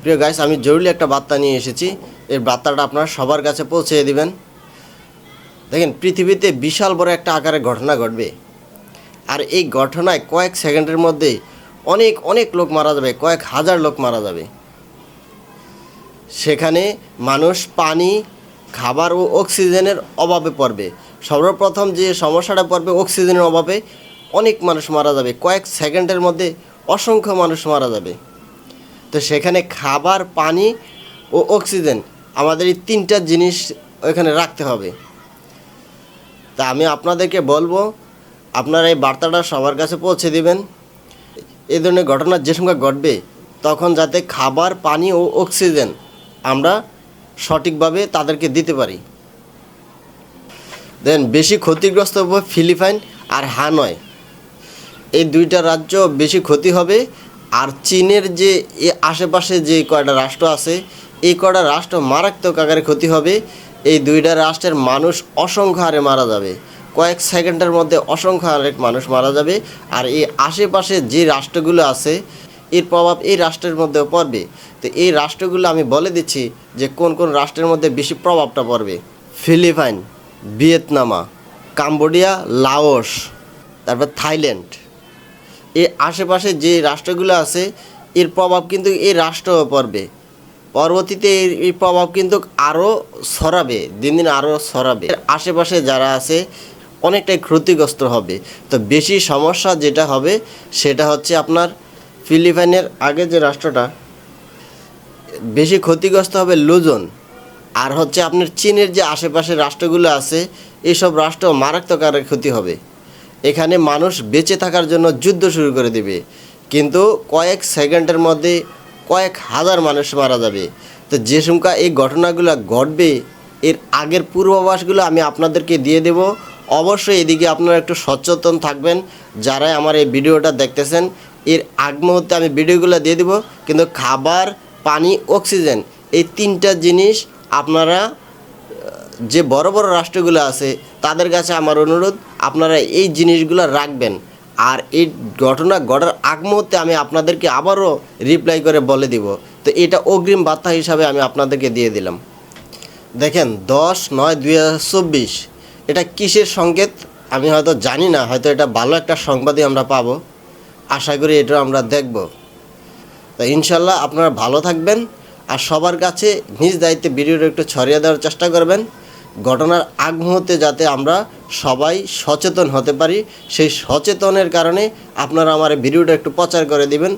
প্রিয় গাইস, আমি জরুরি একটা বার্তা নিয়ে এসেছি। এই বার্তাটা আপনারা সবার কাছে পৌঁছে দিবেন। দেখেন, পৃথিবীতে বিশাল বড় একটা আকারে ঘটনা ঘটবে, আর এই ঘটনায় কয়েক সেকেন্ডের মধ্যে অনেক অনেক লোক মারা যাবে, কয়েক হাজার লোক মারা যাবে। সেখানে মানুষ পানি, খাবার ও অক্সিজেনের অভাবে পড়বে। সর্বপ্রথম যে সমস্যাটা পড়বে, অক্সিজেনের অভাবে অনেক মানুষ মারা যাবে, কয়েক সেকেন্ডের মধ্যে অসংখ্য মানুষ মারা যাবে। তো সেখানে খাবার, পানি ও অক্সিজেন, আমাদের এই তিনটা জিনিস ওখানে রাখতে হবে। তা আমি আপনাদেরকে বলবো, আপনারা এই বার্তাটা সবার কাছে পৌঁছে দিবেন। এই ধরনের ঘটনা যে সময় ঘটবে, তখন যাতে খাবার, পানি ও অক্সিজেন আমরা সঠিকভাবে তাদেরকে দিতে পারি। দেন বেশি ক্ষতিগ্রস্ত হবে ফিলিপাইন আর হানয়, এই দুইটা রাজ্য বেশি ক্ষতি হবে। আর চীনের যে আশেপাশে যে কয়টা রাষ্ট্র আছে, এই কয়টা রাষ্ট্র মারাত্মক আকারে ক্ষতি হবে। এই দুইটা রাষ্ট্রের মানুষ অসংখ্য হারে মারা যাবে, কয়েক সেকেন্ডের মধ্যে অসংখ্য হারে মানুষ মারা যাবে। আর এই আশেপাশে যে রাষ্ট্রগুলো আছে, এর প্রভাব এই রাষ্ট্রের মধ্যেও পড়বে। তো এই রাষ্ট্রগুলো আমি বলে দিচ্ছি যে কোন কোন রাষ্ট্রের মধ্যে বেশি প্রভাবটা পড়বে। ফিলিপাইন, ভিয়েতনাম, কাম্বোডিয়া, লাওস, তারপর থাইল্যান্ড, এই আশেপাশে যে রাষ্ট্রগুলো আছে, এর প্রভাব কিন্তু এই রাষ্ট্রও পড়বে। পরবর্তীতে এই প্রভাব কিন্তু আরও ছড়াবে, দিন দিন আরও ছড়াবে। এর আশেপাশে যারা আছে অনেকটাই ক্ষতিগ্রস্ত হবে। তো বেশি সমস্যা যেটা হবে সেটা হচ্ছে আপনার ফিলিপাইনের আগে যে রাষ্ট্রটা বেশি ক্ষতিগ্রস্ত হবে, লুজন। আর হচ্ছে আপনার চীনের যে আশেপাশের রাষ্ট্রগুলো আছে, এইসব রাষ্ট্র মারাত্মক আকারে ক্ষতি হবে। এখানে মানুষ বেঁচে থাকার জন্য যুদ্ধ শুরু করে দেবে, কিন্তু কয়েক সেকেন্ডের মধ্যে কয়েক হাজার মানুষ মারা যাবে। তো যে সংখ্যা এই ঘটনাগুলো ঘটবে, এর আগের পূর্বাভাসগুলো আমি আপনাদেরকে দিয়ে দেব। অবশ্যই এদিকে আপনারা একটু সচেতন থাকবেন। যারা আমার এই ভিডিওটা দেখতেছেন, এর আগ মুহূর্তে আমি ভিডিওগুলো দিয়ে দেব, কিন্তু খাবার, পানি, অক্সিজেন, এই তিনটা জিনিস আপনারা যে বড় বড় রাষ্ট্রগুলো আছে তাদের কাছে আমার অনুরোধ, আপনারা এই জিনিসগুলো রাখবেন। আর এই ঘটনা ঘটার আগ মুহূর্তে আমি আপনাদেরকে আবারও রিপ্লাই করে বলে দিব। তো এটা অগ্রিম বার্তা হিসাবে আমি আপনাদেরকে দিয়ে দিলাম। দেখেন, 10/9/2024 এটা কিসের সংকেত আমি হয়তো জানি না, হয়তো এটা ভালো একটা সংবাদই আমরা পাবো। আশা করি এটা আমরা দেখব। তো ইনশাল্লাহ আপনারা ভালো থাকবেন, আর সবার কাছে নিজ দায়িত্বে ভিডিওটা একটু ছড়িয়ে দেওয়ার চেষ্টা করবেন, ঘটনার আগ মুহূর্তে যাতে আমরা সবাই সচেতন হতে পারি। সেই সচেতনের কারণে আপনারা আমার ভিডিওটা একটু প্রচার করে দিবেন।